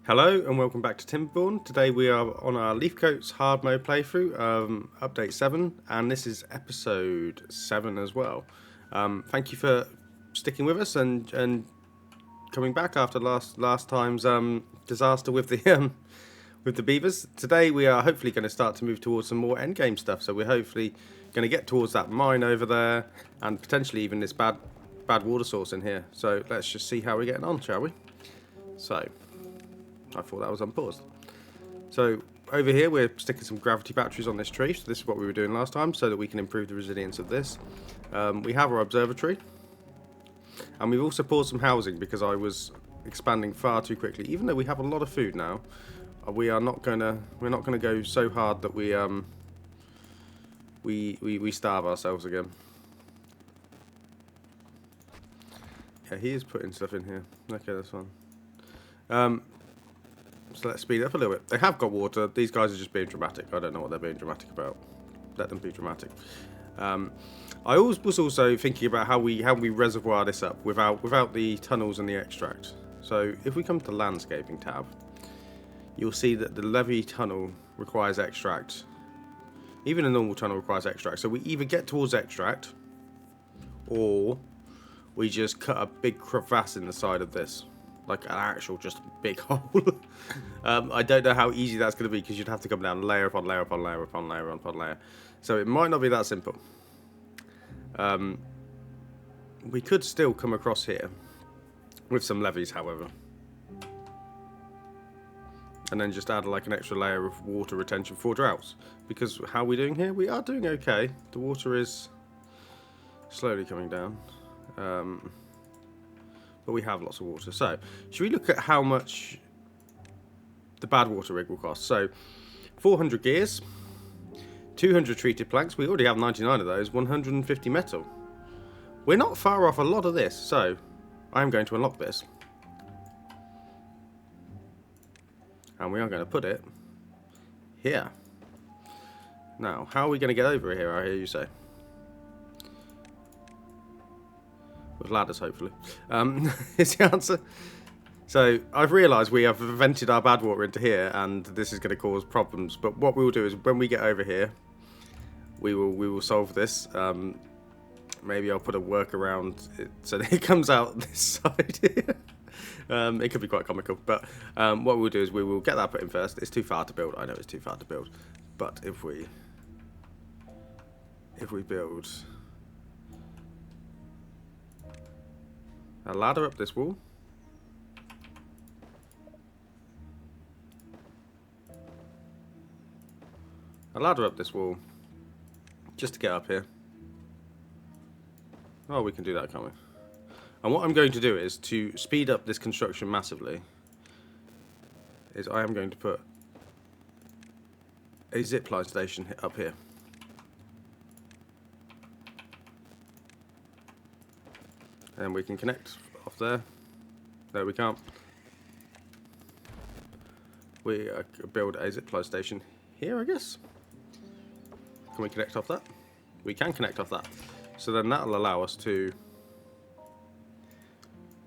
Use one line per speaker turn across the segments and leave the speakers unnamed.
Hello and welcome back to Timberborn. Today we are on our Leafcoats hard mode playthrough, update 7, and this is episode 7 as well. Thank you for sticking with us and coming back after last time's disaster with the with the beavers. Today we are hopefully going to start to move towards some more endgame stuff. So we're hopefully going to get towards that mine over there and potentially even this bad water source in here. So let's just see how we're getting on, shall we? So. I thought that was unpaused. So over here we're sticking some gravity batteries on this tree. So this is what we were doing last time so that we can improve the resilience of this. We have our observatory. And we've also paused some housing because I was expanding far too quickly. Even though we have a lot of food now, we're not gonna go so hard that we starve ourselves again. Yeah, he is putting stuff in here. Okay, that's fine. So let's speed up a little bit. They have got water. These guys are just being dramatic. I don't know what they're being dramatic about. Let them be dramatic. I was also thinking about how we reservoir this up without the tunnels and the extract. So if we come to the landscaping tab, you'll see that the levee tunnel requires extract. Even a normal tunnel requires extract. So we either get towards extract, or we just cut a big crevasse in the side of this. Like an actual just big hole. I don't know how easy that's going to be because you'd have to come down layer upon layer upon layer upon layer upon layer. So it might not be that simple. We could still come across here with some levees, however. And then just add like an extra layer of water retention for droughts. Because how are we doing here? We are doing okay. The water is slowly coming down. But we have lots of water. So, should we look at how much the Badwater rig will cost? So, 400 gears, 200 treated planks. We already have 99 of those. 150 metal. We're not far off a lot of this. So, I am going to unlock this. And we are going to put it here. Now, how are we going to get over here, I hear you say? With ladders, hopefully, is the answer. So I've realised we have vented our bad water into here, and this is going to cause problems. But what we will do is, when we get over here, we will solve this. Maybe I'll put a workaround so that it comes out this side here. It could be quite comical, but what we'll do is we will get that put in first. It's too far to build. I know it's too far to build, but if we build a ladder up this wall. A ladder up this wall. Just to get up here. Oh, we can do that, can't we? And what I'm going to do is, to speed up this construction massively, is I am going to put a zipline station up here. And we can connect off there. No, we can't. We build a zipline station here, I guess. Can we connect off that? We can connect off that. So then that'll allow us to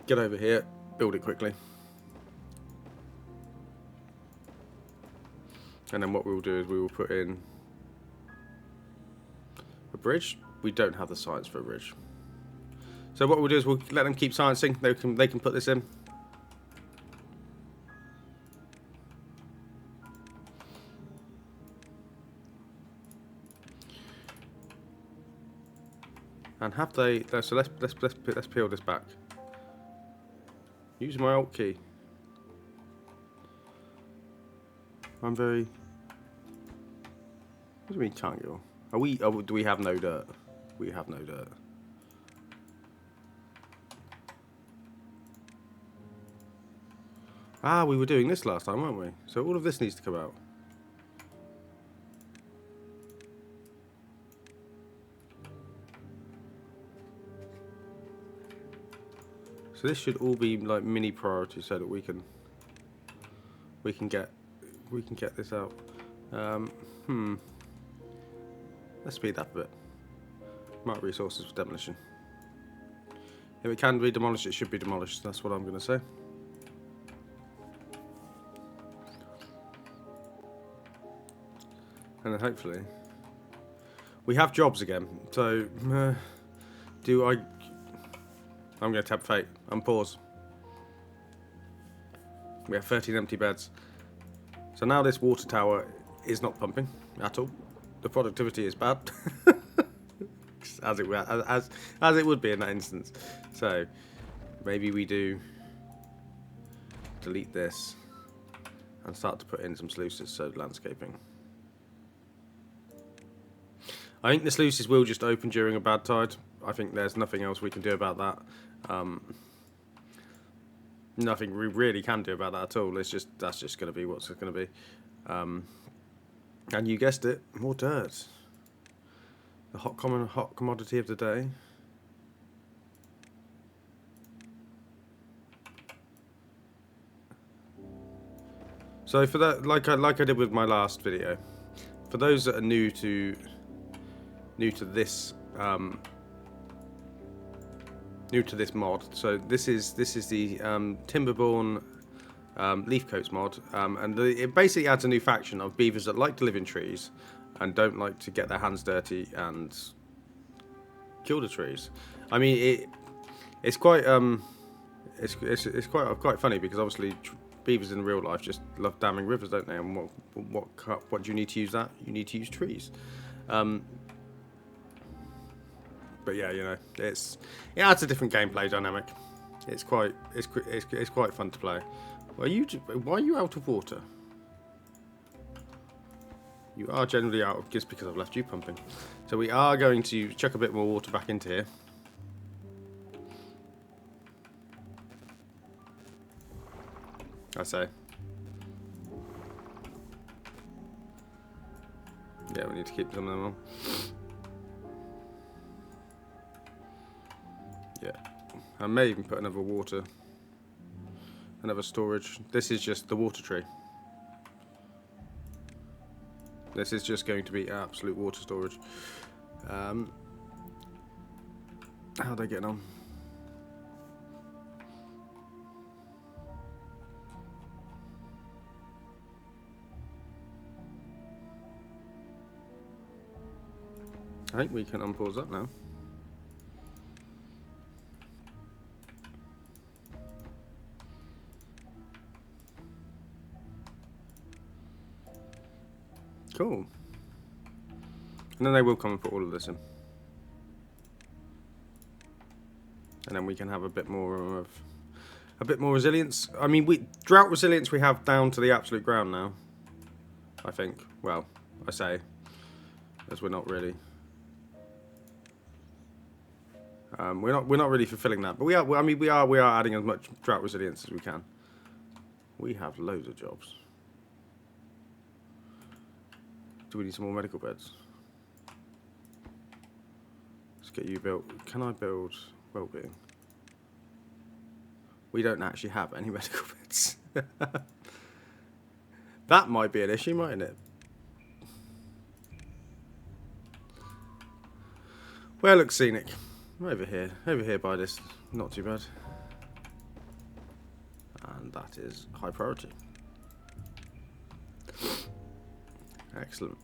get over here, build it quickly. And then what we'll do is we will put in a bridge. We don't have the science for a bridge. So what we'll do is we'll let them keep sciencing. They can put this in. And have they? So let's peel this back. Use my Alt key. I'm very. What do you mean can't go? Are we? Do we have no dirt? We have no dirt. Ah, we were doing this last time, weren't we? So all of this needs to come out. So this should all be like mini priorities so that we can get this out. Let's speed that a bit. Mark resources for demolition. If it can be demolished, it should be demolished. That's what I'm going to say. And then hopefully we have jobs again. So do I? I'm going to tab fate and pause. We have 13 empty beds. So now this water tower is not pumping at all. The productivity is bad, as it would be in that instance. So maybe we do delete this and start to put in some sluices. So landscaping. I think the sluices will just open during a bad tide. I think there's nothing else we can do about that. Nothing we really can do about that at all. That's just going to be what's going to be. And you guessed it, more dirt. The hot commodity of the day. So for that, like I did with my last video, for those that are new to this mod, so this is the Timberborn Leafcoats mod, and it basically adds a new faction of beavers that like to live in trees and don't like to get their hands dirty and kill the trees. I mean, it's quite it's quite funny because obviously beavers in real life just love damming rivers, don't they? And what do you need to use that? You need to use trees. But yeah, you know, it adds a different gameplay dynamic. It's quite fun to play. Why are you out of water? You are generally out just because I've left you pumping. So we are going to chuck a bit more water back into here. I say. Yeah, we need to keep some of them on. Yeah, I may even put another storage. This is just the water tree. This is just going to be absolute water storage. How are they getting on? I think we can unpause that now. Cool. And then they will come and put all of this in. And then we can have a bit more resilience. I mean, drought resilience we have down to the absolute ground now. I think. Well, I say, as we're not really. We're not really fulfilling that, but we are. I mean, we are adding as much drought resilience as we can. We have loads of jobs. Do we need some more medical beds? Let's get you built. Can I build well-being? We don't actually have any medical beds. That might be an issue, mightn't it? Well, looks scenic. Over here by this. Not too bad. And that is high priority. Excellent.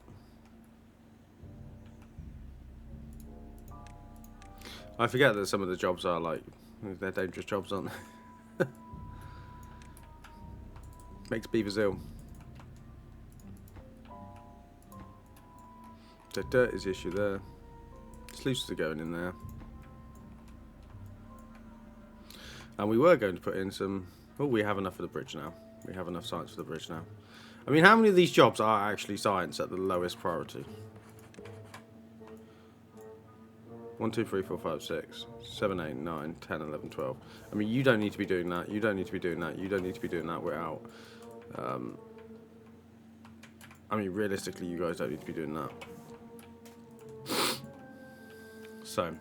I forget that some of the jobs are like, they're dangerous jobs, aren't they? Makes beavers ill. So dirt is the issue there. Sluices are going in there. And we were going to put in some... Oh, we have enough for the bridge now. We have enough science for the bridge now. I mean, how many of these jobs are actually science at the lowest priority? 1, 2, 3, 4, 5, 6, 7, 8, 9, 10, 11, 12. I mean, you don't need to be doing that. You don't need to be doing that. You don't need to be doing that. We're out. I mean, realistically, you guys don't need to be doing that. So,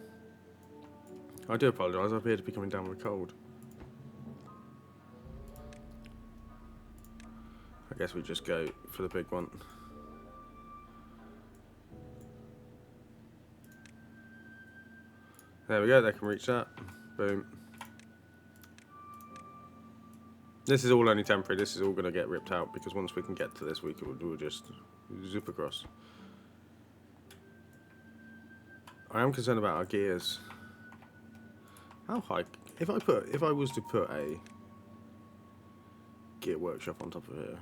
I do apologise. I appear to be coming down with a cold. I guess we just go for the big one. There we go, they can reach that. Boom. This is all only temporary. This is all going to get ripped out because once we can get to this, we'll just zoop across. I am concerned about our gears. How high? If I was to put a gear workshop on top of here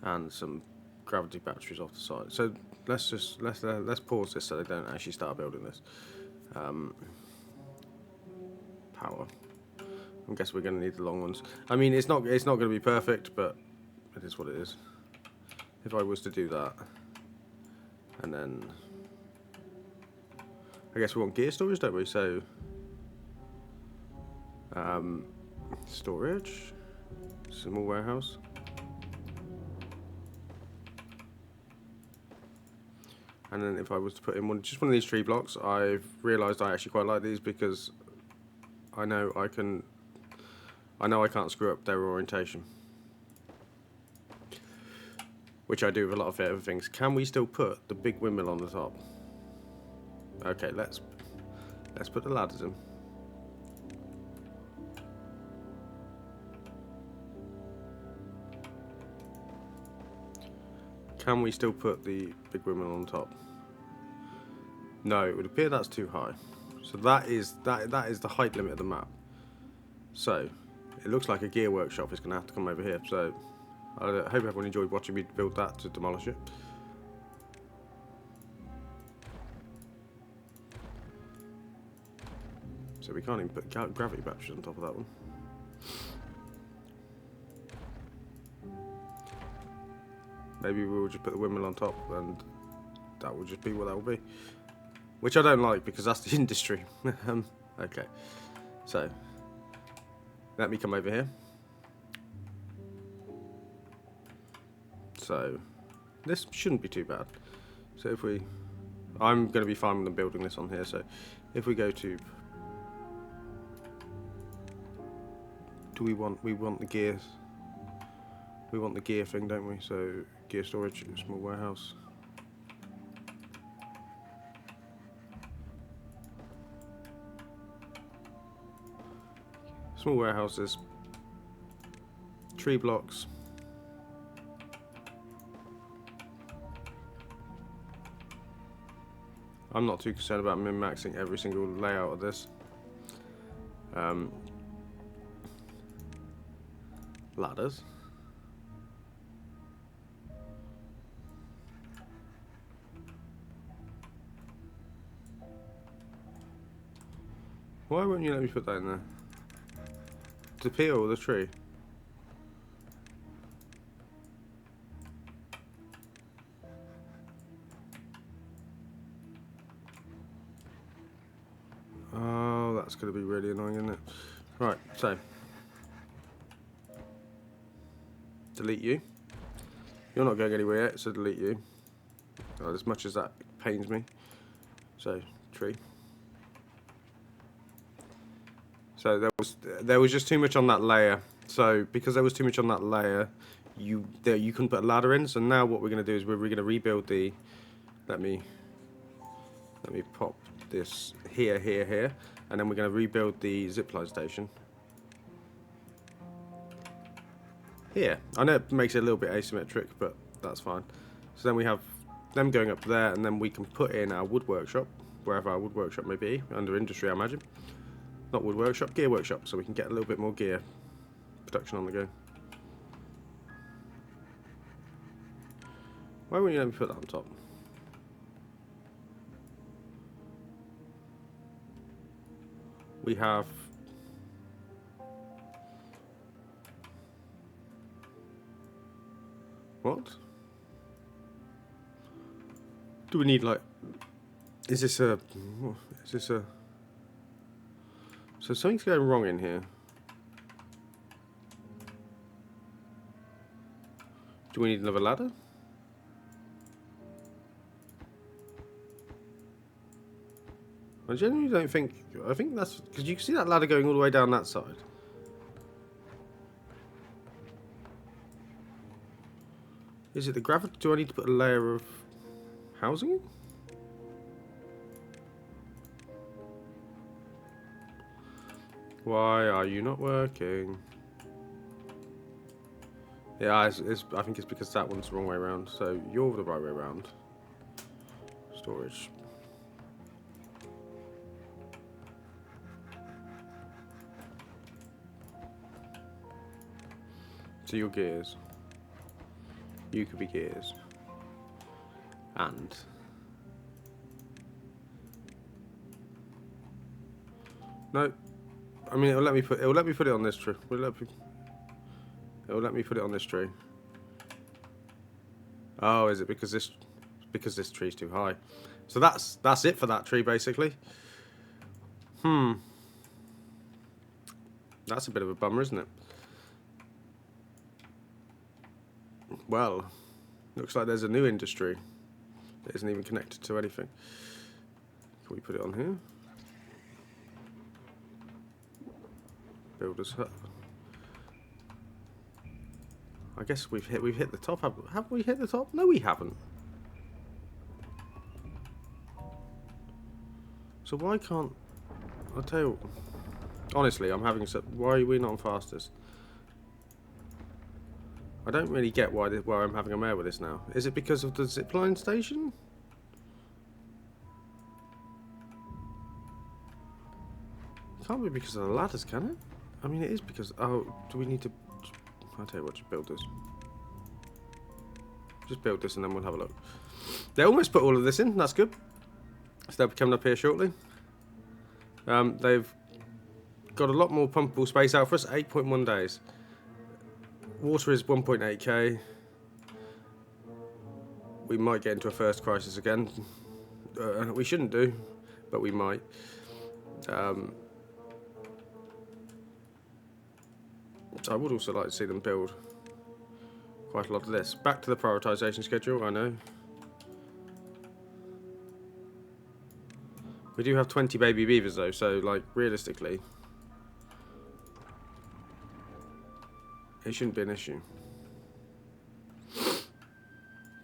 and some gravity batteries off the side. So let's pause this so they don't actually start building this. Power. I guess we're going to need the long ones. I mean, it's not going to be perfect, but it is what it is. If I was to do that, and then I guess we want gear storage, don't we? So storage, small warehouse. And then if I was to put in just one of these tree blocks, I've realised I actually quite like these because I know I can't screw up their orientation, which I do with a lot of other things. Can we still put the big windmill on the top? Okay, let's put the ladders in. Can we still put the big windmill on top? No, it would appear that's too high. So that is the height limit of the map. So it looks like a gear workshop is going to have to come over here. So I hope everyone enjoyed watching me build that to demolish it. So we can't even put gravity batteries on top of that one. Maybe we'll just put the windmill on top and that will just be what that will be. Which I don't like because that's the industry. Okay, so let me come over here. So this shouldn't be too bad. So if I'm going to be fine with them building this on here. So if we go to, we want the gears. We want the gear thing, don't we? So gear storage, small warehouse. Small warehouses, tree blocks, I'm not too concerned about min-maxing every single layout of this. Ladders. Why won't you let me put that in there? To peel the tree. Oh, that's going to be really annoying, isn't it? Right, so delete you. You're not going anywhere yet, so delete you. As much as that pains me. So tree. So there was just too much on that layer. So because there was too much on that layer, you couldn't put a ladder in. So now what we're going to do is we're going to rebuild the. Let me pop this here, and then we're going to rebuild the zipline station. Here, I know it makes it a little bit asymmetric, but that's fine. So then we have them going up there, and then we can put in our wood workshop, wherever our wood workshop may be, under industry, I imagine. Not wood workshop, gear workshop, so we can get a little bit more gear production on the go. Why won't you let me put that on top? We have what? Do we need like? Is this a? So something's going wrong in here. Do we need another ladder? I genuinely don't think. I think that's because you can see that ladder going all the way down that side. Is it the gravity? Do I need to put a layer of housing in? Why are you not working? Yeah, I think it's because that one's the wrong way around. So you're the right way around. Storage. So your gears. You could be gears. And no, I mean it'll let me put it on this tree. It'll let me put it on this tree. Oh, is it because this tree's too high? So that's it for that tree basically. That's a bit of a bummer, isn't it? Well, looks like there's a new industry that isn't even connected to anything. Can we put it on here? Builder's hut. I guess we've hit the top. Have we hit the top? No, we haven't. So why can't I'll tell you? Honestly, I'm having why are we not on fastest? I don't really get why I'm having a mare with this now. Is it because of the zipline station? It can't be because of the ladders, can it? I mean, it is because... Oh, do we need to... I'll tell you what, just build this. Just build this and then we'll have a look. They almost put all of this in, that's good. So they'll be coming up here shortly. They've got a lot more pumpable space out for us, 8.1 days. Water is 1.8k. We might get into a first crisis again. We shouldn't do, but we might. So I would also like to see them build quite a lot of this. Back to the prioritisation schedule, I know. We do have 20 baby beavers though, so like realistically, it shouldn't be an issue.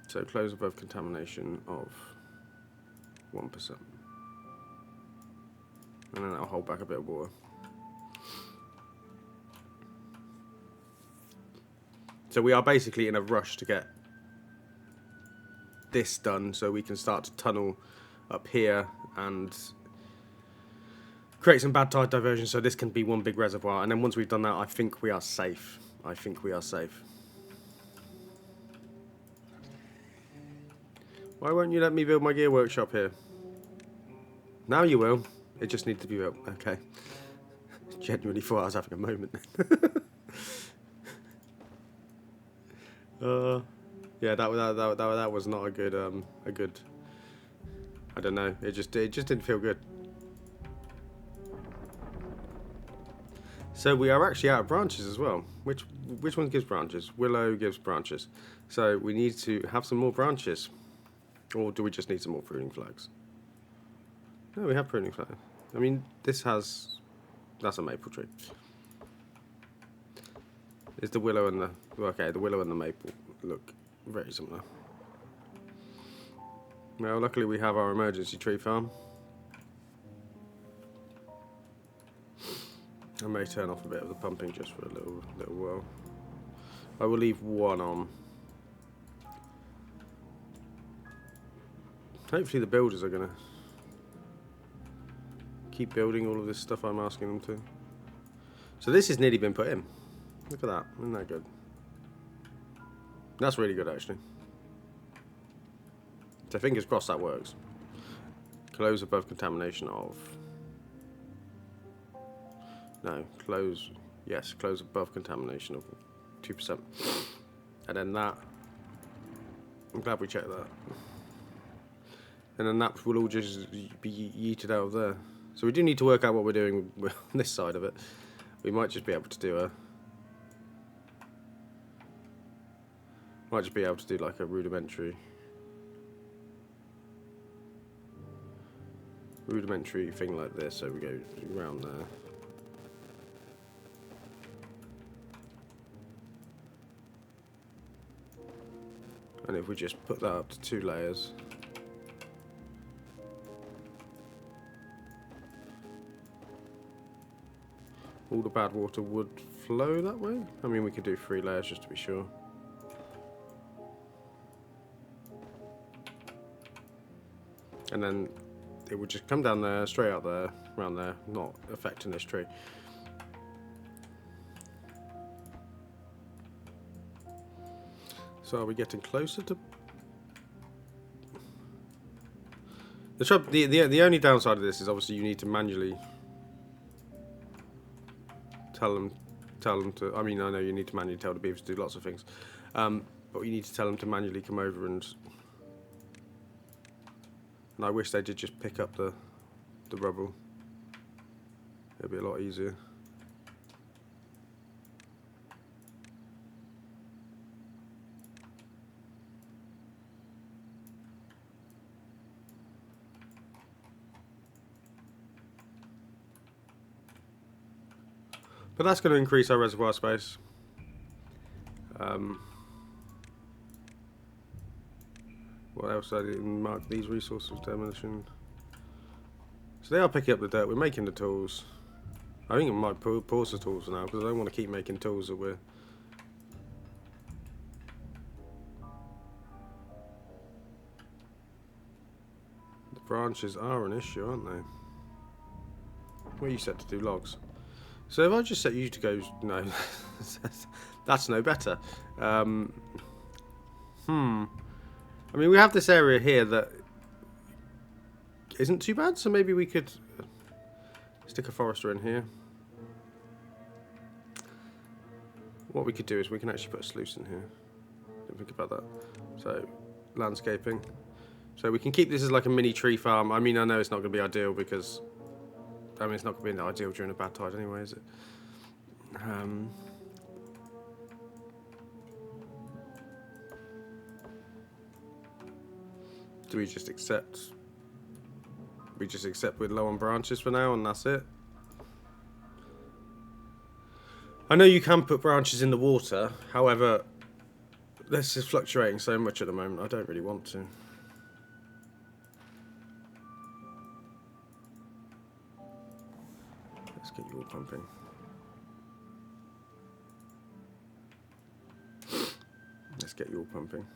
So close above contamination of 1%. And then that'll hold back a bit of water. So we are basically in a rush to get this done so we can start to tunnel up here and create some bad tide diversion so this can be one big reservoir. And then once we've done that, I think we are safe. I think we are safe. Why won't you let me build my gear workshop here? Now you will. It just needs to be built. Okay. Genuinely thought I was having a moment. Yeah, that was not a good I don't know. It just didn't feel good. So we are actually out of branches as well. Which one gives branches? Willow gives branches. So we need to have some more branches. Or do we just need some more pruning flags? No, we have pruning flags. I mean, that's a maple tree. Is the willow and the... Okay, the willow and the maple look very similar. Well, luckily we have our emergency tree farm. I may turn off a bit of the pumping just for a little while. I will leave one on. Hopefully the builders are going to keep building all of this stuff I'm asking them to. So this has nearly been put in. Look at that. Isn't that good? That's really good, actually. So fingers crossed that works. Close above contamination of... No, close... Yes, close above contamination of 2%. And then that... I'm glad we checked that. And then that will all just be yeeted out of there. So we do need to work out what we're doing on this side of it. We might just be able to do a... Might just be able to do like a rudimentary thing like this. So we go around there. And if we just put that up to 2 layers. all the bad water would flow that way. I mean, we could do 3 layers just to be sure. And then it would just come down there, straight out there, around there, not affecting this tree. So are we getting closer to... The trouble, the only downside of this is obviously you need to manually tell them to. I mean, I know you need to manually tell the beavers to do lots of things, but you need to tell them to manually come over and I wish they did just pick up the rubble. It'd be a lot easier. But that's going to increase our reservoir space. What else? I didn't mark these resources demolition. So they are picking up the dirt. We're making the tools. I think it might pause the tools for now because I don't want to keep making tools that we're... The branches are an issue, aren't they? What are you set to do? Logs. So if I just set you to go... No, that's no better. I mean, we have this area here that isn't too bad, so maybe we could stick a forester in here. What we could do is we can actually put a sluice in here. Didn't think about that. So, landscaping. So we can keep this as like a mini tree farm. I mean, I know it's not going to be ideal because... I mean, it's not going to be ideal during a bad tide anyway, is it? Do we just accept? We just accept we're low on branches for now, and that's it. I know you can put branches in the water, however, this is fluctuating so much at the moment. I don't really want to. Let's get you all pumping. Let's get you all pumping.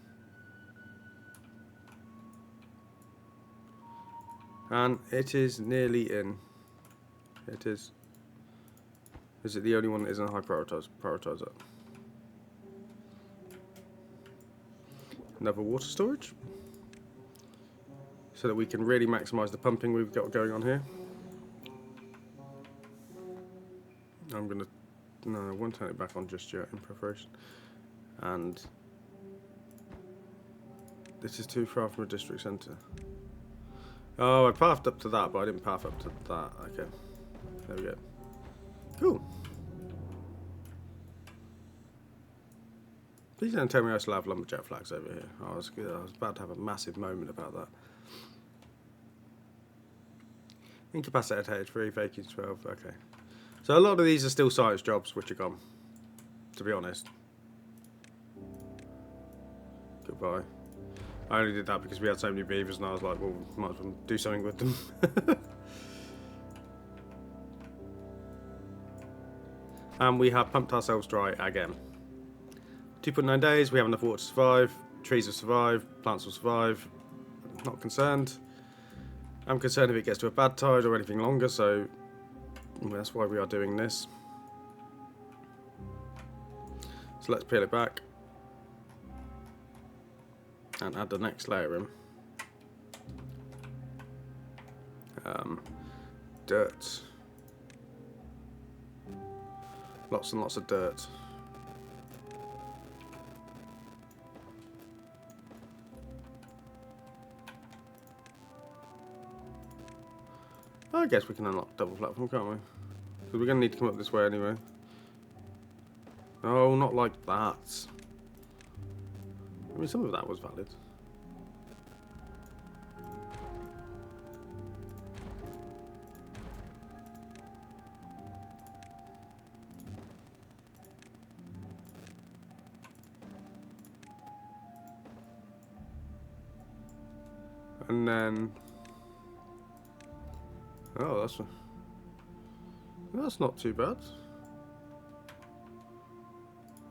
And it is nearly in. It is. Is it the only one that isn't high prioritizer? Another water storage. So that we can really maximise the pumping we've got going on here. I'm going to... No, I won't turn it back on just yet in preparation. And... This is too far from a district centre. Oh, I pathed up to that, but I didn't path up to that. Okay. There we go. Cool. Please don't tell me I still have lumberjack flags over here. I was about to have a massive moment about that. Incapacitated 3, vacancy 12. Okay. So a lot of these are still science jobs, which are gone. To be honest. Goodbye. I only did that because we had so many beavers and I was like, well, might as well do something with them. And we have pumped ourselves dry again. 2.9 days, we have enough water to survive. Trees will survive, plants will survive. Not concerned. I'm concerned if it gets to a bad tide or anything longer, so that's why we are doing this. So let's peel it back. And add the next layer in. Dirt. Lots and lots of dirt. I guess we can unlock double platform, can't we? Because we're going to need to come up this way anyway. Oh, not like that. I mean, some of that was valid. And then... Oh, that's not too bad.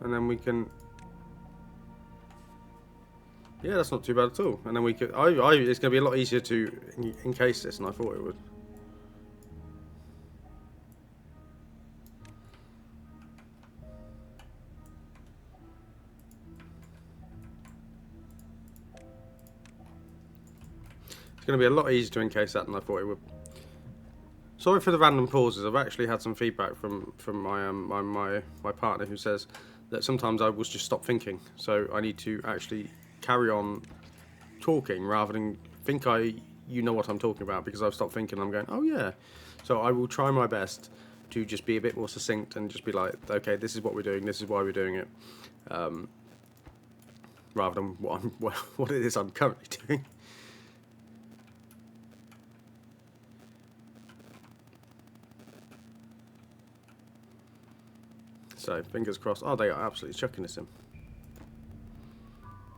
and then we can. Yeah, that's not too bad at all. And then we could. It's going to be a lot easier to encase this than I thought it would. It's going to be a lot easier to encase that than I thought it would. Sorry for the random pauses. I've actually had some feedback from my partner who says that sometimes I will just stop thinking. So I need to actually carry on talking rather than think you know what I'm talking about, because I've stopped thinking. I'm going, oh yeah. So I will try my best to just be a bit more succinct and just be like, okay, this is what we're doing, this is why we're doing it, rather than what it is I'm currently doing. So fingers crossed. Oh, they are absolutely chucking this in.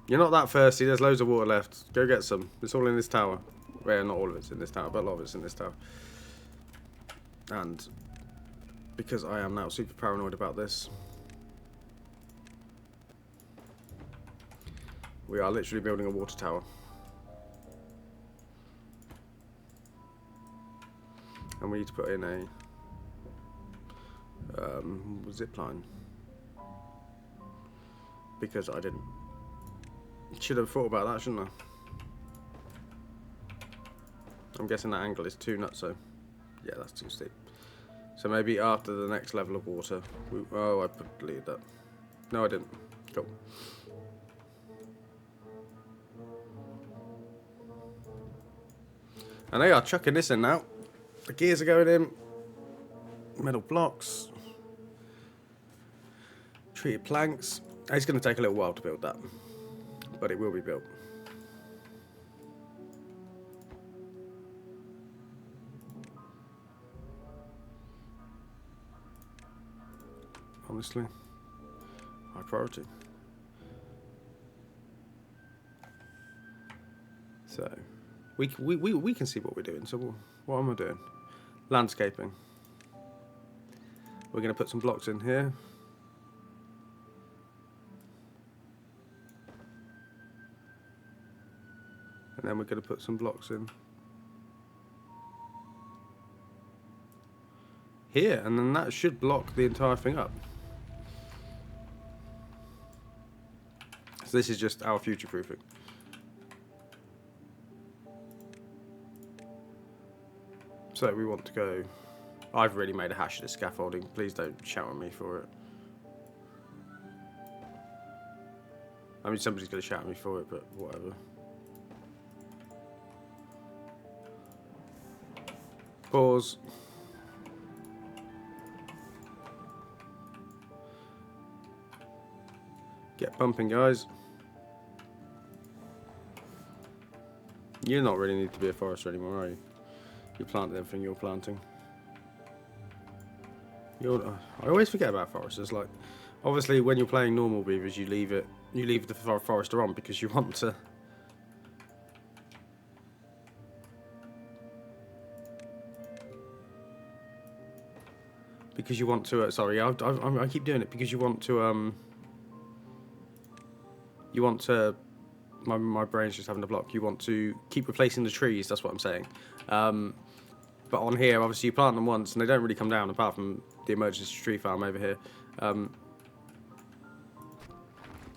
You're not that thirsty, there's loads of water left. Go get some. It's all in this tower. Well, not all of it's in this tower, but a lot of it's in this tower. And because I am now super paranoid about this, we are literally building a water tower. And we need to put in a zip line. Because I didn't. Should have thought about that, shouldn't I? I'm guessing that angle is too nuts, so yeah, that's too steep. So maybe after the next level of water. Oh, I deleted that. No, I didn't. Cool. And they are chucking this in now. The gears are going in. Metal blocks. Treated planks. It's going to take a little while to build that, but it will be built. Honestly, high priority. So, we can see what we're doing. So, what am I doing? Landscaping. We're going to put some blocks in here. And then we're going to put some blocks in here, and then that should block the entire thing up. So this is just our future proofing. So we want to go. I've really made a hash of this scaffolding. Please don't shout at me for it. I mean, somebody's going to shout at me for it, but whatever. Pause. Get bumping, guys. You're not really need to be a forester anymore, are you? You planted everything you're planting. I always forget about foresters. Like, obviously, when you're playing normal beavers, you leave the forester on because you want to. Because you want to. Sorry, I keep doing it because you want to. You want to. My brain's just having a block. You want to keep replacing the trees. That's what I'm saying. But on here, obviously, you plant them once and they don't really come down, apart from the emergency tree farm over here.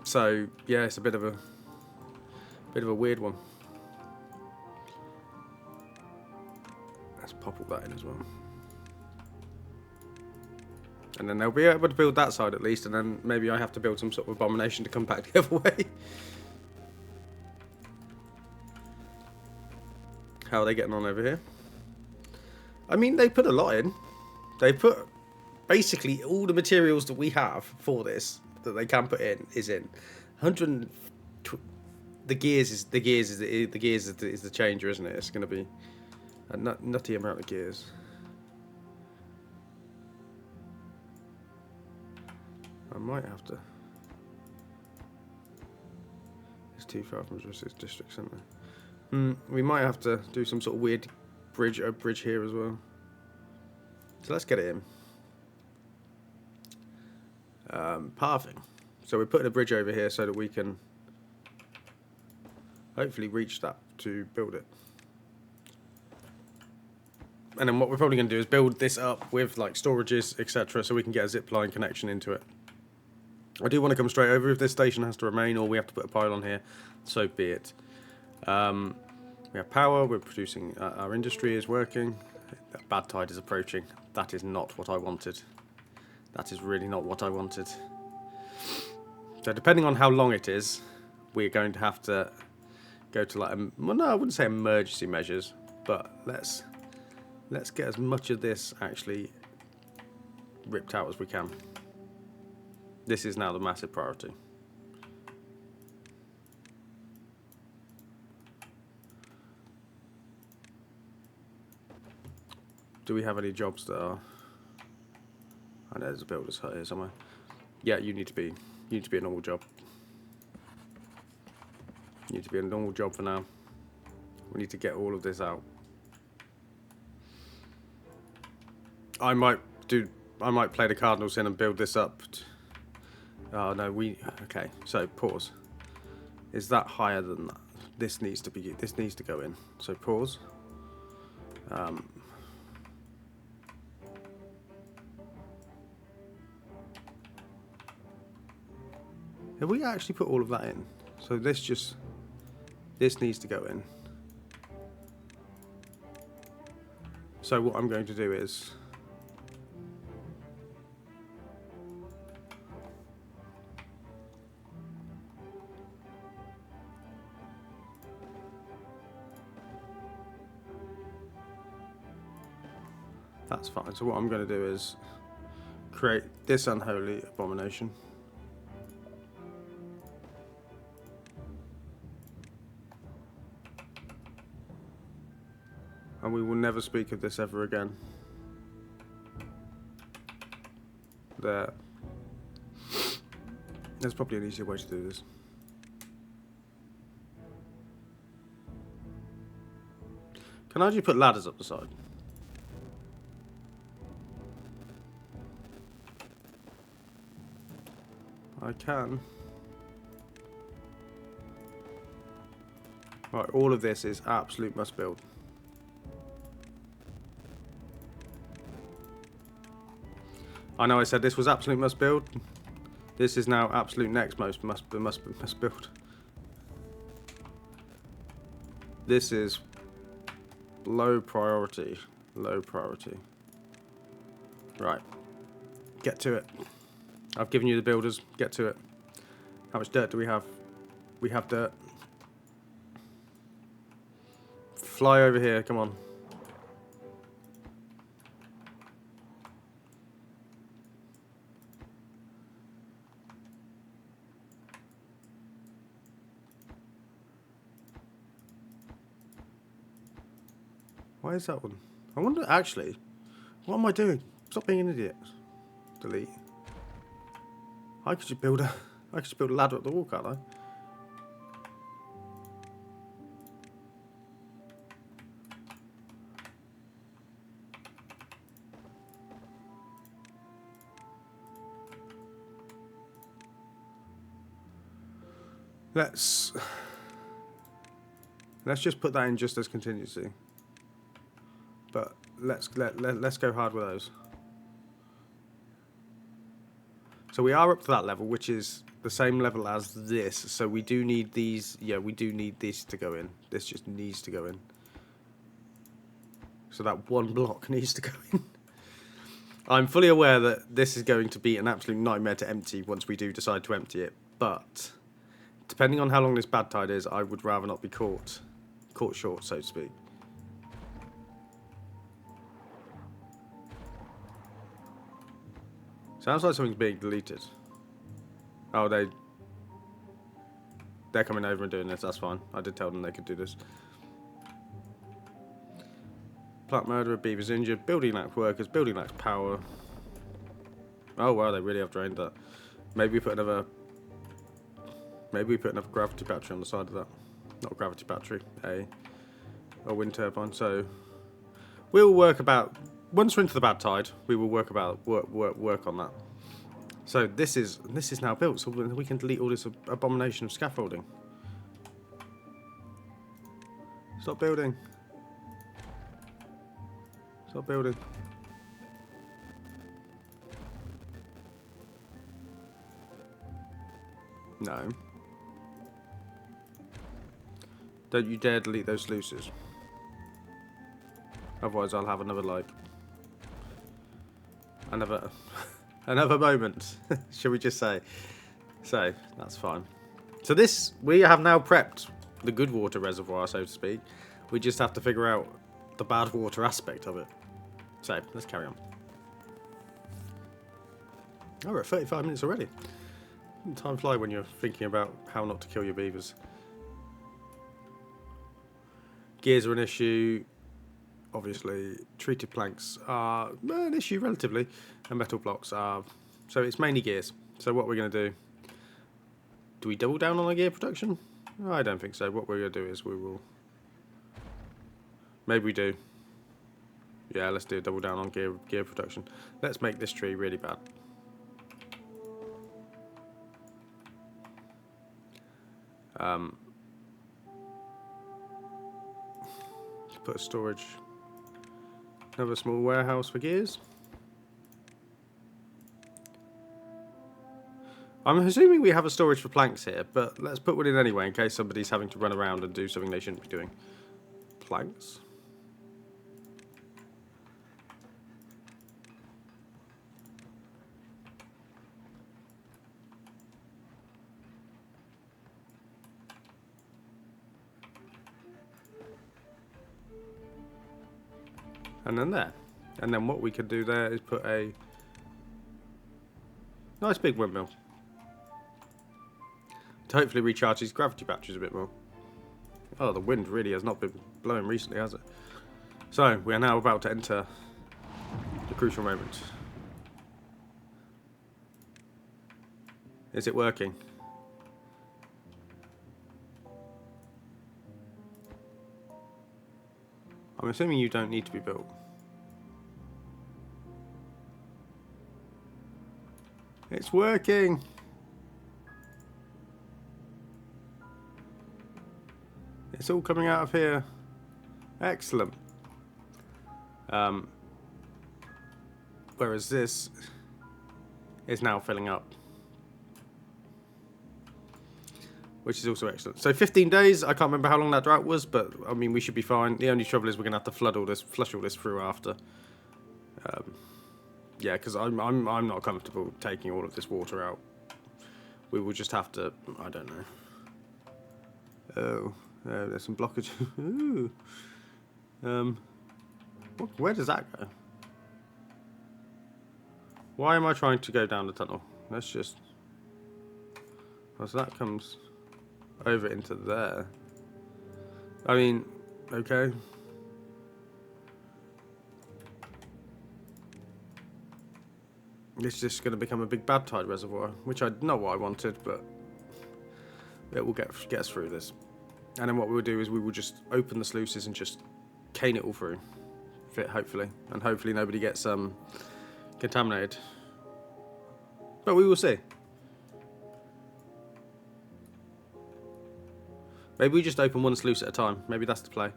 So yeah, it's a bit of a weird one. Let's pop all that in as well. And then they'll be able to build that side at least, and then maybe I have to build some sort of abomination to come back the other way. How are they getting on over here? I mean, they put a lot in. They put basically all the materials that we have for this that they can put in is in. 100. The gears is the changer, isn't it? It's going to be a nutty amount of gears. I might have to. It's too far from the district centre. We might have to do some sort of weird bridge here as well. So let's get it in. Pathing. So we're putting a bridge over here so that we can hopefully reach that to build it. And then what we're probably going to do is build this up with like storages, etc., so we can get a zip line connection into it. I do want to come straight over. If this station has to remain or we have to put a pylon here, so be it. We have power, we're producing, our industry is working. Bad tide is approaching. That is not what I wanted. That is really not what I wanted. So depending on how long it is, we're going to have to go to like, well, no, I wouldn't say emergency measures, but let's get as much of this actually ripped out as we can. This is now the massive priority. Do we have any jobs that are... I know there's a builder's hut here somewhere. Yeah, you need to be a normal job. You need to be a normal job for now. We need to get all of this out. I might play the Cardinals in and build this up. Oh no, okay, so pause. Is that higher than that? This needs to go in. So pause. Have we actually put all of that in? So this needs to go in. So what I'm going to do is that's fine. So what I'm going to do is create this unholy abomination. And we will never speak of this ever again. There. There's probably an easier way to do this. Can I actually put ladders up the side? I can. Right, all of this is absolute must build. I know I said this was absolute must build. This is now absolute next most must build. This is low priority. Low priority. Right. Get to it. I've given you the builders. Get to it. How much dirt do we have? We have dirt. Fly over here. Come on. Why is that one? I wonder, actually, what am I doing? Stop being an idiot. Delete. I could just build a ladder up the wall, can't I? Let's just put that in just as contingency. But let's go hard with those. So we are up to that level, which is the same level as this. So we do need these. Yeah, we do need this to go in. This just needs to go in. So that one block needs to go in. I'm fully aware that this is going to be an absolute nightmare to empty once we do decide to empty it. But depending on how long this bad tide is, I would rather not be caught short, so to speak. Sounds like something's being deleted. Oh, they're coming over and doing this. That's fine. I did tell them they could do this. Plant murderer, beavers injured, building lacks workers, building lacks power. Oh wow, they really have drained that. Maybe we put another gravity battery on the side of that. Not a gravity battery, a wind turbine. So we'll work about, once we're into the bad tide, we will work on that. So this is now built, so we can delete all this abomination of scaffolding. Stop building. Stop building. No. Don't you dare delete those sluices. Otherwise I'll have another another moment, shall we just say. So, that's fine. So this, we have now prepped the good water reservoir, so to speak. We just have to figure out the bad water aspect of it. So, let's carry on. Oh, we're at 35 minutes already. Time flies when you're thinking about how not to kill your beavers. Gears are an issue. Obviously, treated planks are an issue relatively, and metal blocks are. So it's mainly gears. So what we're going to do we double down on our gear production? I don't think so. What we're going to do is we will. Maybe we do. Yeah, let's do a double down on gear production. Let's make this tree really bad. Put a storage. Another small warehouse for gears. I'm assuming we have a storage for planks here, but let's put one in anyway in case somebody's having to run around and do something they shouldn't be doing. Planks. And then there. And then what we could do there is put a nice big windmill to hopefully recharge these gravity batteries a bit more. Oh, the wind really has not been blowing recently, has it? So, we are now about to enter the crucial moment. Is it working? I'm assuming you don't need to be built. It's working! It's all coming out of here. Excellent. Whereas this is now filling up. Which is also excellent. So 15 days, I can't remember how long that drought was, but I mean we should be fine. The only trouble is we're gonna have to flush all this through after. Yeah, because I'm not comfortable taking all of this water out. We will just have to, I don't know. Oh, there's some blockage. Ooh. Where does that go? Why am I trying to go down the tunnel? Let's just. Oh, so that comes over into there. I mean, okay. It's just going to become a big bad tide reservoir, which I know what I wanted, but it will get us through this. And then what we'll do is we will just open the sluices and just cane it all through, hopefully, and hopefully nobody gets contaminated. But we will see. Maybe we just open one sluice at a time. Maybe that's the play.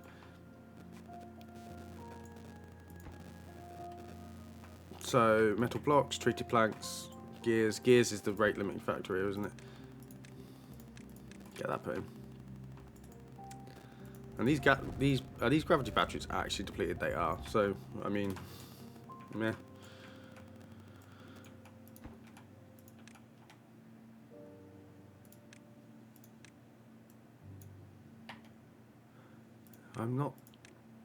So, metal blocks, treated planks, gears. Gears is the rate limiting factor here, isn't it? Get that put in. And these gravity batteries are actually depleted. They are. So, I mean, meh. I'm not.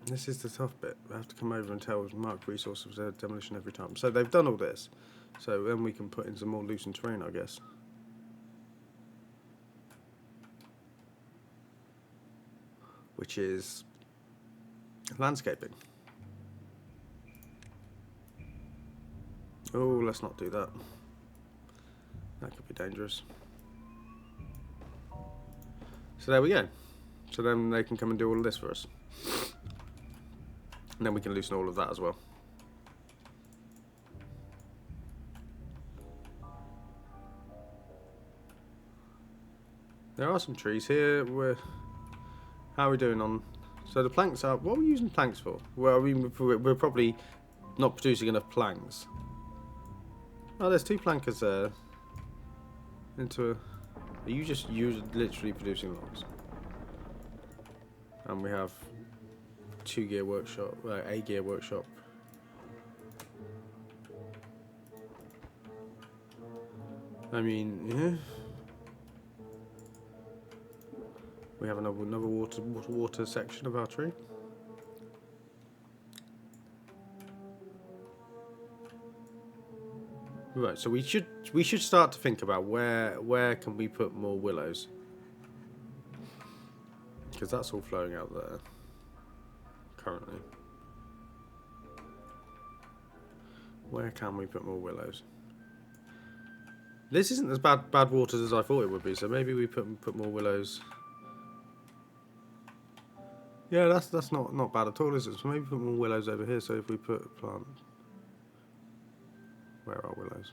This is the tough bit. I have to come over and tell marked resource of their demolition every time. So they've done all this. So then we can put in some more loosened terrain, I guess. Which is landscaping. Oh, let's not do that. That could be dangerous. So there we go. So then they can come and do all of this for us. And then we can loosen all of that as well. There are some trees here. How are we doing on... So the planks are... What are we using planks for? Well, I mean, we're probably not producing enough planks. Oh, there's 2 plankers there. Into a... Are you just literally producing logs? And we have 2 gear workshop, a gear workshop. I mean, yeah. We have another water section of our tree. Right, so we should start to think about where can we put more willows, because that's all flowing out there currently. Where can we put more willows? This isn't as bad waters as I thought it would be, so maybe we put more willows. Yeah, that's not bad at all, is it? So maybe put more willows over here. So if we put a plant, where are willows?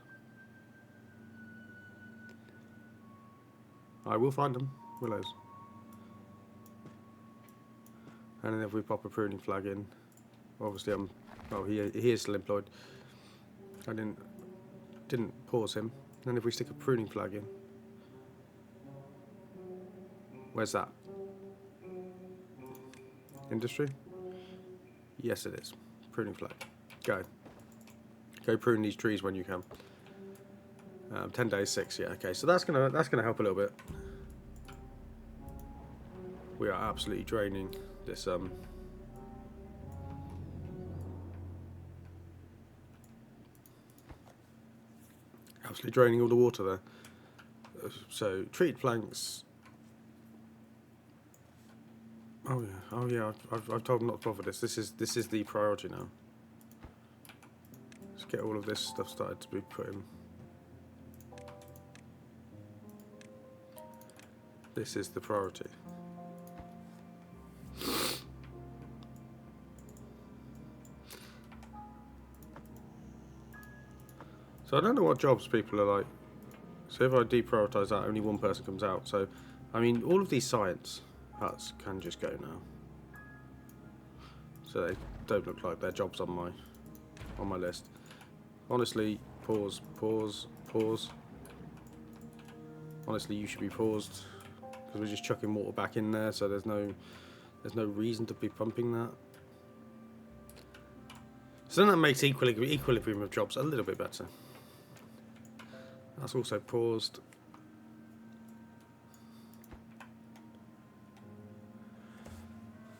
I will find them, willows. And then if we pop a pruning flag in, obviously he is still employed. I didn't pause him. And if we stick a pruning flag in, where's that? Industry? Yes, it is. Pruning flag. Go prune these trees when you can. 10 days, 6. Yeah, okay. So that's gonna help a little bit. We are absolutely draining this absolutely draining all the water there. So treat planks. Oh yeah. I've told them not to bother this. This is the priority now. Let's get all of this stuff started to be put in. This is the priority. So I don't know what jobs people are like. So if I deprioritise that, only one person comes out. So, I mean, all of these science huts can just go now. So they don't look like they're jobs on my list. Honestly, pause. Honestly, you should be paused because we're just chucking water back in there. So there's no reason to be pumping that. So then that makes equilibrium of jobs a little bit better. That's also paused.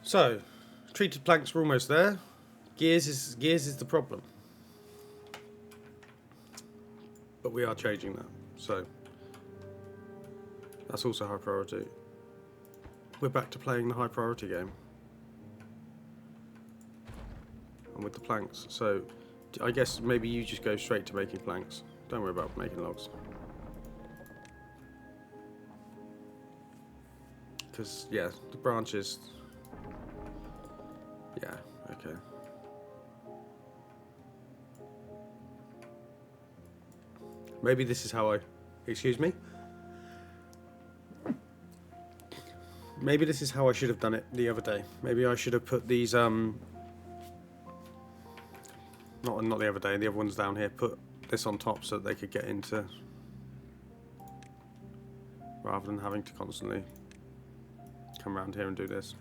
So, treated planks were almost there. Gears is the problem. But we are changing that. So, that's also high priority. We're back to playing the high priority game. And with the planks. So, I guess maybe you just go straight to making planks. Don't worry about making logs. Because, yeah, the branches... Yeah, okay. Maybe this is how I... Excuse me? Maybe this is how I should have done it the other day. Maybe I should have put these, Not the other day, the other one's down here. Put this on top so that they could get into... Rather than having to constantly come around here and do this.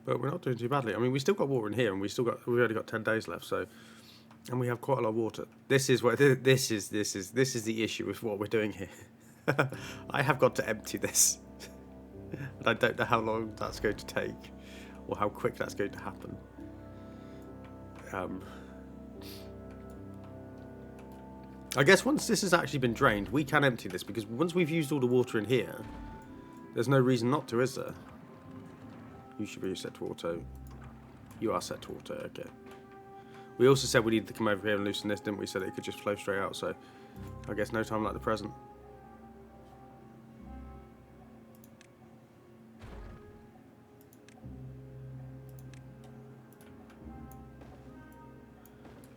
But we're not doing too badly. I mean, we still got water in here, and we've only got 10 days left. So, and we have quite a lot of water. This is the issue with what we're doing here. I have got to empty this, and I don't know how long that's going to take, or how quick that's going to happen. I guess once this has actually been drained, we can empty this, because once we've used all the water in here, there's no reason not to, is there? You should be set to auto. You are set to auto, okay. We also said we needed to come over here and loosen this, didn't we? So that it could just flow straight out, so I guess no time like the present.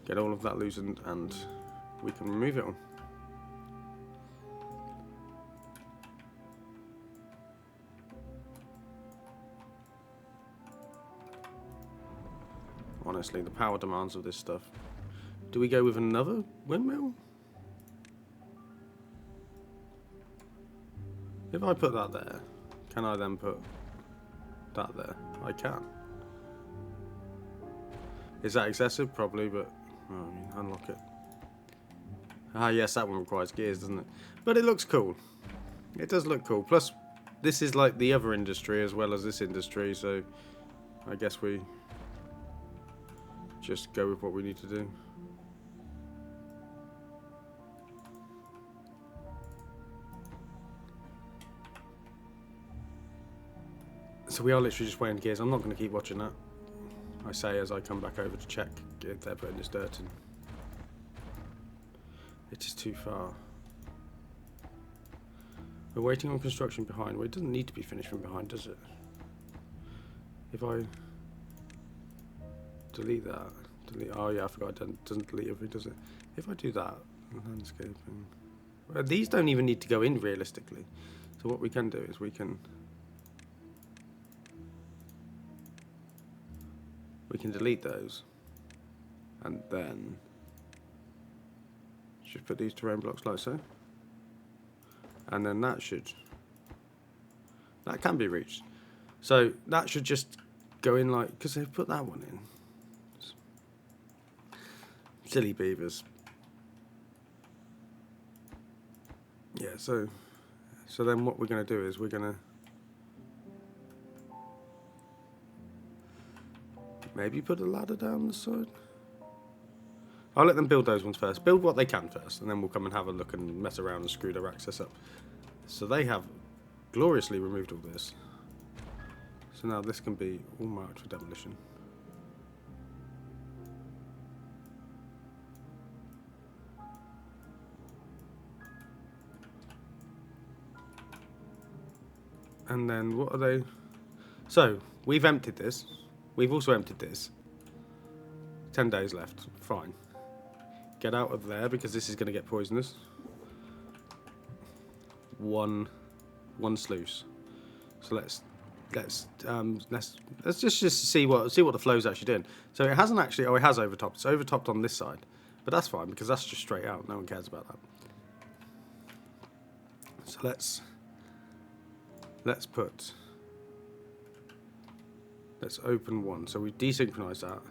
Get all of that loosened and we can remove it on. Honestly, the power demands of this stuff. Do we go with another windmill? If I put that there, can I then put that there? I can. Is that excessive? Probably, but I mean, unlock it. Ah, yes, that one requires gears, doesn't it? But it looks cool. It does look cool. Plus, this is like the other industry as well as this industry, so I guess we just go with what we need to do. So we are literally just weighing gears. I'm not going to keep watching that. I say as I come back over to check if they're putting this dirt in. It is too far. We're waiting on construction behind. Well, it doesn't need to be finished from behind, does it? If I delete that, oh yeah, I forgot it doesn't delete everything, does it? If I do that, landscaping. Well, these don't even need to go in realistically. So what we can do is we can delete those, and then just put these terrain blocks like so, and then that can be reached. So that should just go in like, because they've put that one in. Silly beavers. Yeah, so then what we're going to do is we're going to maybe put a ladder down the side. I'll let them build those ones first. Build what they can first, and then we'll come and have a look and mess around and screw their access up. So they have gloriously removed all this. So now this can be all marked for demolition. And then what are they? So we've emptied this. We've also emptied this. 10 days left. Fine. Get out of there because this is going to get poisonous. One sluice. So let's just see what the flow's actually doing. So it hasn't actually. Oh, it has overtopped. It's overtopped on this side, but that's fine because that's just straight out. No one cares about that. So let's open one. So we desynchronize that.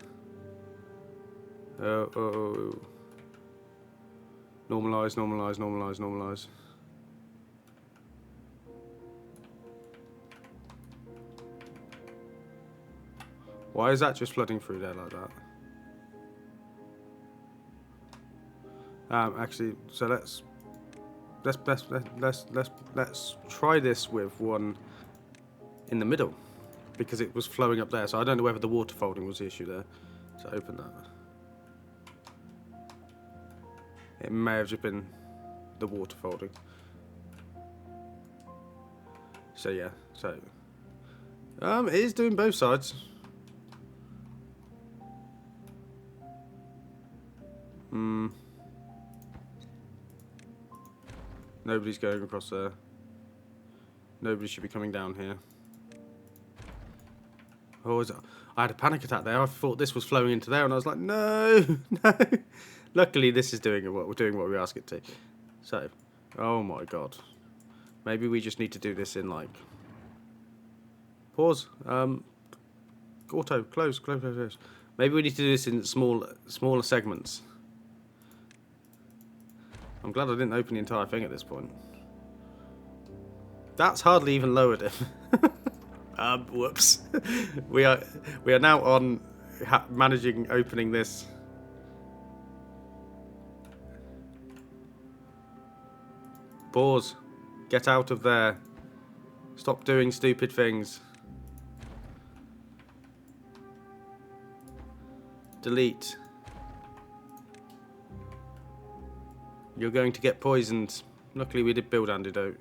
Normalize. Why is that just flooding through there like that? Actually, so let's try this with one in the middle, because it was flowing up there. So I don't know whether the water folding was the issue there. So open that. It may have just been the water folding. So yeah, so it is doing both sides. Nobody's going across there. Nobody should be coming down here. Oh, I had a panic attack there. I thought this was flowing into there, and I was like, no, no. Luckily, this is doing what we ask it to. So, oh my god. Maybe we just need to do this in like pause. Auto close. Maybe we need to do this in smaller segments. I'm glad I didn't open the entire thing at this point. That's hardly even lowered it. Whoops. we are now on managing opening this. Pause. Get out of there. Stop doing stupid things. Delete. You're going to get poisoned. Luckily we did build antidote.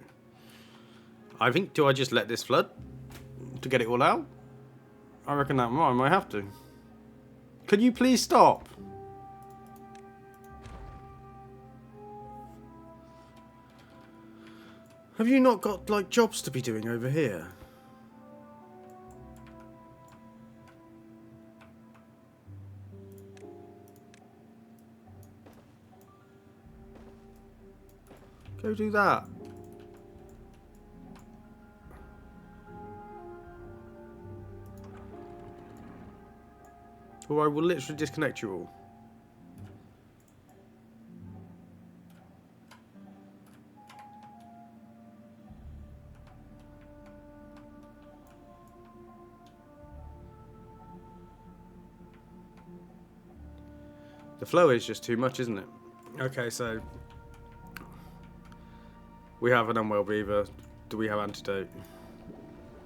I think, do I just let this flood to get it all out? I reckon that I might have to. Could you please stop? Have you not got, like, jobs to be doing over here? Go do that. Or I will literally disconnect you all. The flow is just too much, isn't it? Okay, so we have an unwell beaver. Do we have antidote?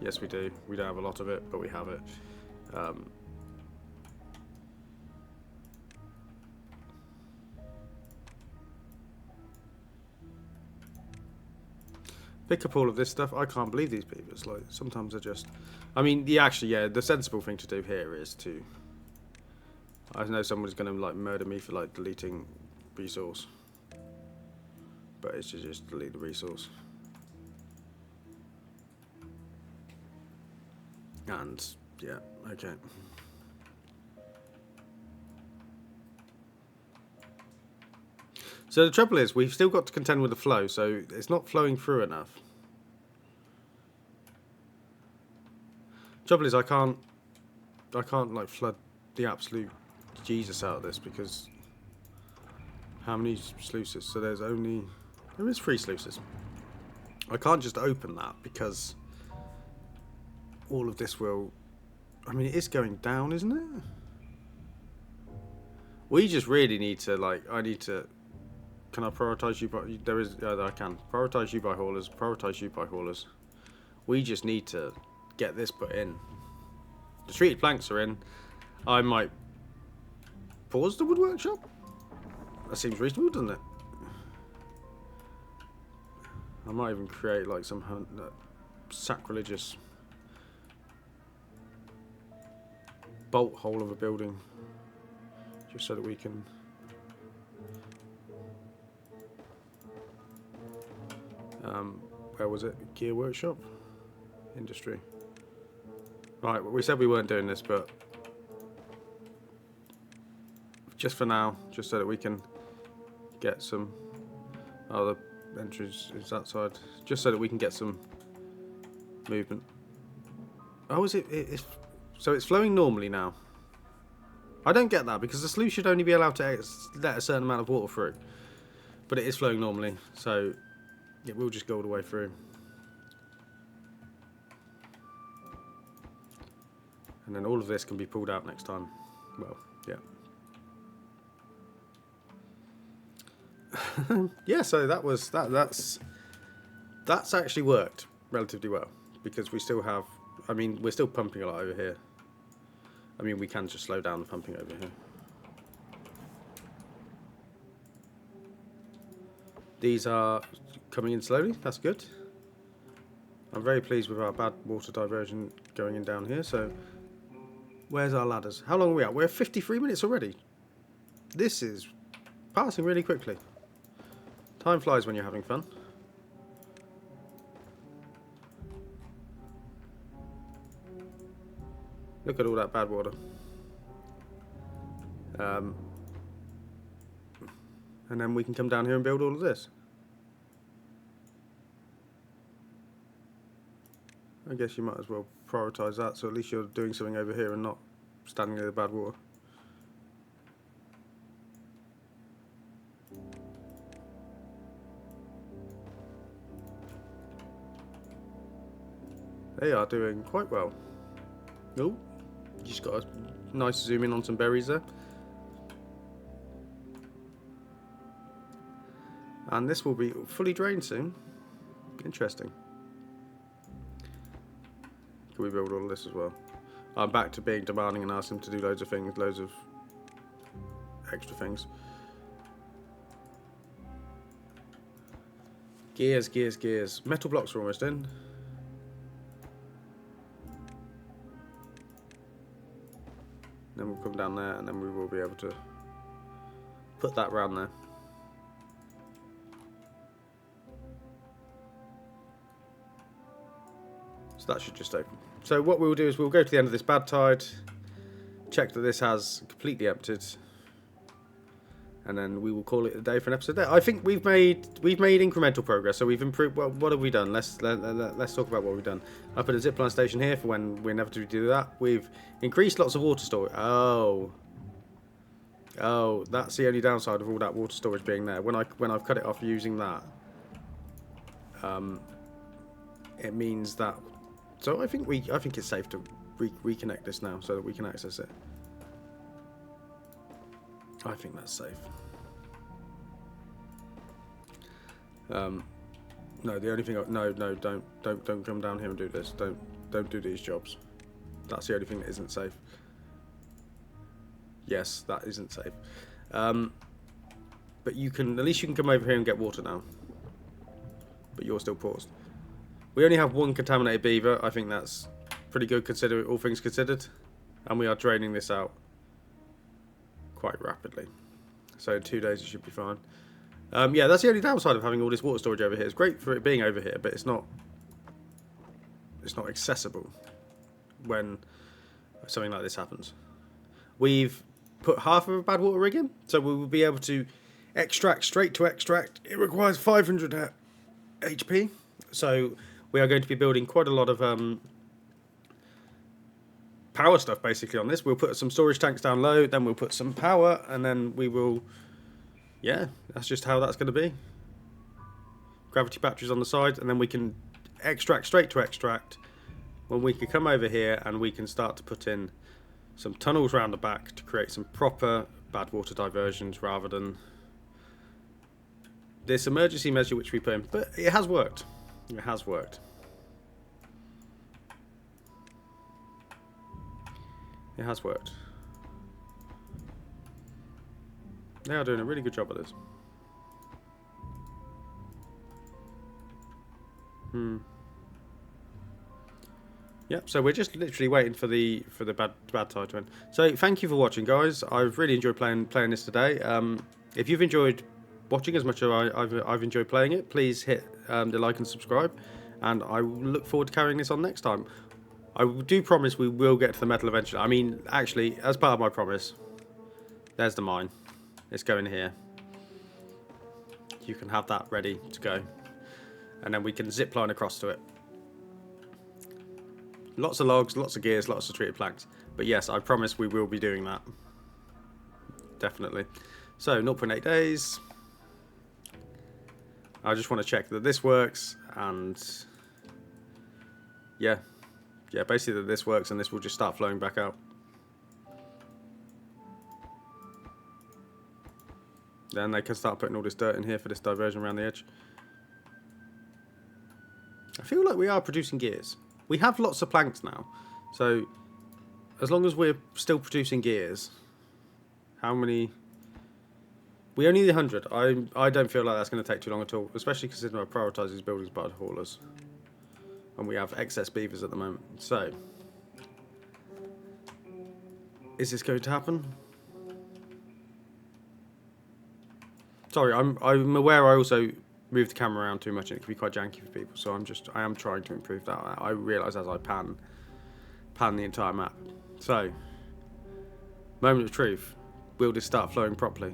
Yes, we do. We don't have a lot of it, but we have it. Pick up all of this stuff. I can't believe these beavers. Like, sometimes they're just... I mean, the sensible thing to do here is to... I know someone's going to, like, murder me for, like, deleting resource. But it's to just delete the resource. And, yeah, okay. So the trouble is, we've still got to contend with the flow, so it's not flowing through enough. Trouble is, I can't like flood the absolute Jesus out of this, because how many sluices? So there is 3 sluices. I can't just open that because all of this will. I mean, it is going down, isn't it? We just really need to, like, I need to. Can I prioritise you by? There is. I can prioritise you by haulers. Prioritise you by haulers. We just need to get this put in. The treated planks are in. I might pause the wood workshop. That seems reasonable, doesn't it? I might even create like some sacrilegious bolt hole of a building, just so that we can. Where was it? Gear workshop? Industry. Right, well, we said we weren't doing this, but just for now, just so that we can get some. Oh, the entrance is that side. Just so that we can get some movement. Oh, is it? So it's flowing normally now. I don't get that, because the sluice should only be allowed to let a certain amount of water through. But it is flowing normally, so it will just go all the way through. And then all of this can be pulled out next time. Well, yeah. Yeah, so that's actually worked relatively well, because we still have, I mean, we're still pumping a lot over here. I mean, we can just slow down the pumping over here. These are coming in slowly, that's good. I'm very pleased with our bad water diversion going in down here. So where's our ladders? How long are we at? We're 53 minutes already. This is passing really quickly. Time flies when you're having fun. Look at all that bad water. And then we can come down here and build all of this. I guess you might as well prioritise that, so at least you're doing something over here and not standing near the bad water. They are doing quite well. Oh, you just got a nice zoom in on some berries there. And this will be fully drained soon. Interesting. Can we build all of this as well? I'm back to being demanding and asking them to do loads of things, loads of extra things. Gears, gears, gears. Metal blocks are almost in. Then we'll come down there, and then we will be able to put that round there. So that should just open. So what we'll do is we'll go to the end of this bad tide, check that this has completely emptied, and then we will call it a day for an episode there. I think we've made incremental progress. So we've improved. Well, what have we done? Let's talk about what we've done. I put a zipline station here for when we inevitably do that. We've increased lots of water storage. Oh, that's the only downside of all that water storage being there. When I've cut it off using that, it means that. So I think it's safe to reconnect this now so that we can access it. I think that's safe. No, the only thing. No, don't come down here and do this. Don't do these jobs. That's the only thing that isn't safe. Yes, that isn't safe. But you can, at least you can come over here and get water now. But you're still paused. We only have one contaminated beaver. I think that's pretty good, considering all things considered. And we are draining this out quite rapidly. So in 2 days it should be fine. Yeah, that's the only downside of having all this water storage over here. It's great for it being over here, but it's not accessible when something like this happens. We've put half of a Badwater rig in, so we will be able to extract straight to extract. It requires 500 HP, so we are going to be building quite a lot of power stuff basically on this. We'll put some storage tanks down low, then we'll put some power, and then we will, yeah, that's just how that's going to be. Gravity batteries on the side, and then we can extract straight to extract. When we can come over here and we can start to put in some tunnels around the back to create some proper Badwater diversions rather than this emergency measure which we put in. But it has worked. It has worked. It has worked. They are doing a really good job at this. Yep, so we're just literally waiting for the bad tide to end. So thank you for watching, guys. I've really enjoyed playing this today. If you've enjoyed watching as much as I've enjoyed playing it, please hit the like and subscribe, and I look forward to carrying this on next time. I do promise we will get to the metal eventually. I mean, actually, as part of my promise, there's the mine. It's going here. You can have that ready to go, and then we can zip line across to it. Lots of logs, lots of gears, lots of treated planks. But yes, I promise we will be doing that. Definitely. So, 0.8 days. I just want to check that this works, and yeah, basically that this works, and this will just start flowing back out. Then they can start putting all this dirt in here for this diversion around the edge. I feel like we are producing gears. We have lots of planks now, so as long as we're still producing gears, how many? We only need 100. I don't feel like that's going to take too long at all, especially considering I prioritise these buildings by haulers, and we have excess beavers at the moment. So, is this going to happen? Sorry, I'm aware I also move the camera around too much and it can be quite janky for people, so I am trying to improve that. I realise as I pan the entire map. So, moment of truth. Will this start flowing properly?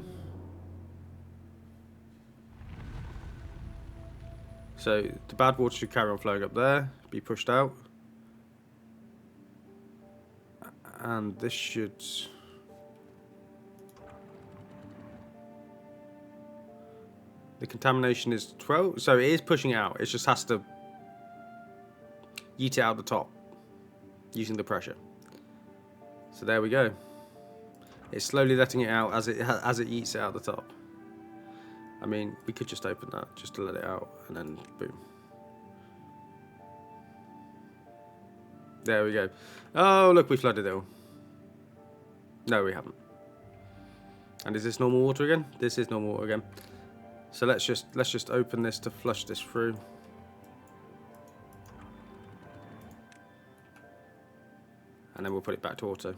So the bad water should carry on flowing up there, be pushed out, and this should. The contamination is 12, so it is pushing out. It just has to yeet it out the top using the pressure. So there we go. It's slowly letting it out as it yeets it out the top. I mean, we could just open that just to let it out, and then boom. There we go. Oh, look, we flooded it all. No, we haven't. And is this normal water again? This is normal water again. So let's just open this to flush this through. And then we'll put it back to auto.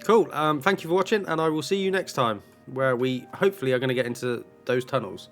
Cool. Thank you for watching, and I will see you next time, where we hopefully are going to get into those tunnels.